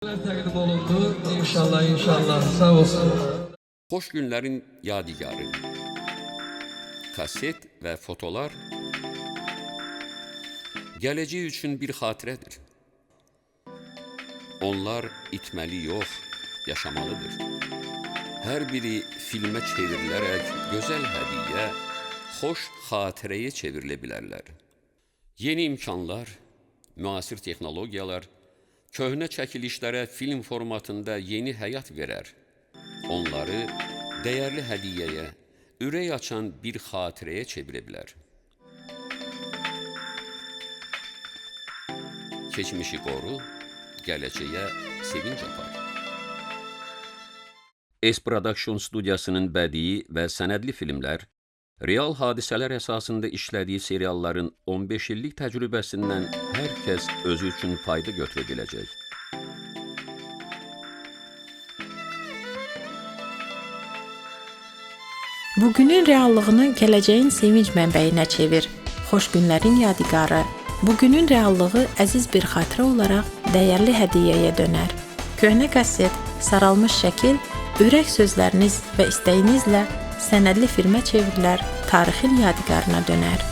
Təqdim olundu. İnşallah. Sağ olsun. Xoş günlərin yadigarı. Kaset və fotolar gələcək üçün bir xatirədir. Onlar itməli yox, yaşamalıdır. Hər biri filmə çevrilərək gözəl hədiyyə, xoş xatirəyə çevrilə bilərlər. Yeni imkanlar, müasir texnologiyalar, köhnə çəkilişlərə film formatında yeni həyat verər. Onları dəyərli hədiyyəyə, ürək açan bir xatirəyə çevirə bilər. Keçmişi qoru, gələcəyə sevinc apar. S-Production studiyasının bədii və sənədli filmlər, real hadisələr əsasında işlədiyi serialların 15 illik təcrübəsindən hər kəs özü üçün fayda götürə biləcək. Bugünün reallığını gələcəyin sevinc mənbəyinə çevir. Xoş günlərin yadigarı. Bugünün reallığı əziz bir xatirə olaraq dəyərli hədiyyəyə dönər. Köhnə kaset, saralmış şəkil, ürək sözləriniz və istəyinizlə sənədli filmə çevrilər, tarixin yadigarına dönər.